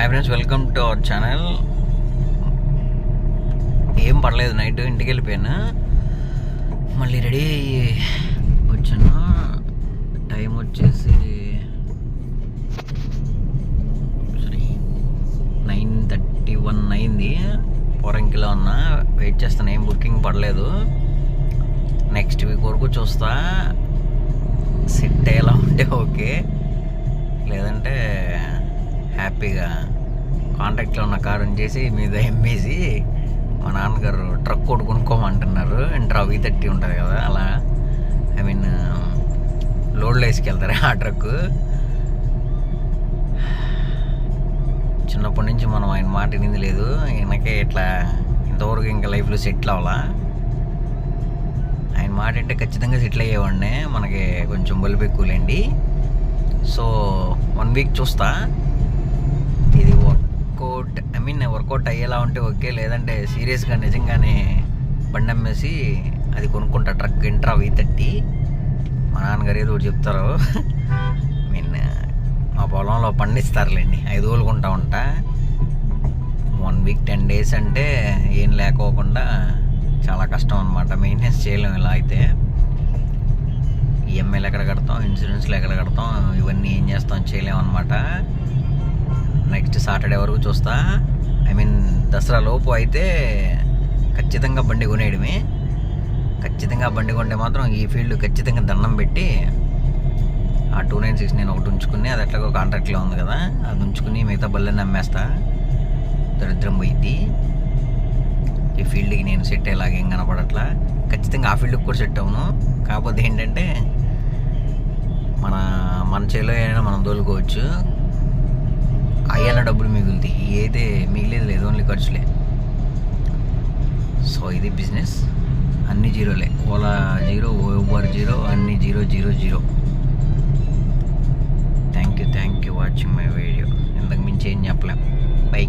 Hi friends, welcome to our channel. ఏం పడలేదు, night ఇంటికి వెళ్ళిపోయాను, మళ్ళీ రెడీ అయ్యి వచ్చాను. టైం వచ్చేసి 9:31 అయింది. పొరంకిలో ఉన్నా, వెయిట్ చేస్తాను. ఏం బుకింగ్ పడలేదు. నెక్స్ట్ వీక్ వరకు చూస్తా, సెట్ అయ్యేలా ఉంటే ఓకే, లేదంటే హ్యాపీగా కాంటాక్ట్లో ఉన్న కారుని చేసి మీద ఎంబేసి మా నాన్నగారు ట్రక్ ఒకటి కొనుక్కోమంటున్నారు. ఇంట్రా V30 ఉంటుంది కదా, అలా లోడ్లో వేసుకెళ్తారు ఆ ట్రక్. చిన్నప్పటి నుంచి మనం ఆయన మాట వినింది లేదు. ఈయనకే ఇట్లా ఇంతవరకు ఇంకా లైఫ్లో సెటిల్ అవ్వాలా. ఆయన మాట అంటే ఖచ్చితంగా సెటిల్ అయ్యేవాడిని. మనకి కొంచెం బలుపు ఎక్కువలేండి. సో 1 వీక్ చూస్తా, ఇది వర్కౌట్ అయ్యేలా ఉంటే ఓకే, లేదంటే సీరియస్గా నిజంగానే బండి అమ్మేసి అది కొనుక్కుంటా, ట్రక్ ఇంట్రా V30. మా నాన్నగారు ఏదో ఒకటి చెప్తారు. మా పొలంలో పండిస్తారులేండి, 5 రోజులుకుంటా ఉంటా. 1 వీక్ 10 days అంటే ఏం లేకోకుండా చాలా కష్టం అనమాట. మెయింటెనెన్స్ చేయలేము ఇలా అయితే. ఈఎంఐలు ఎక్కడ కడతాం, ఇన్సూరెన్స్లు ఎక్కడ కడతాం, ఇవన్నీ ఏం చేస్తాం, చేయలేము అనమాట. నెక్స్ట్ సాటర్డే వరకు చూస్తా. దసరా లోపు అయితే ఖచ్చితంగా బండి కొనేయడమే. ఖచ్చితంగా బండి కొంటే మాత్రం ఈ ఫీల్డ్ ఖచ్చితంగా దండం పెట్టి ఆ 296 నేను ఒకటి ఉంచుకుని, అది ఎట్లాగో కాంట్రాక్ట్లో ఉంది కదా, అది ఉంచుకుని మిగతా బళ్ళని అమ్మేస్తా. దరిద్రం పోయింది. ఈ ఫీల్డ్కి నేను సెట్ అయ్యేలాగా ఏం కనపడట్లా. ఖచ్చితంగా ఆ ఫీల్డ్కి కూడా సెట్ అవును. కాకపోతే ఏంటంటే మన చేలో అయినా మనం తోలుకోవచ్చు, అయ్యాల డబ్బులు మిగులుతాయి. అయితే మిగిలేదు లేదు, ఓన్లీ ఖర్చులే. సో ఇది బిజినెస్, అన్ని జీరోలే. ఓలా జీరో, ఊబర్ జీరో, అన్ని 000. Thank you watching my video. ఇంతకు మించి ఏం చెప్పలేం. బై.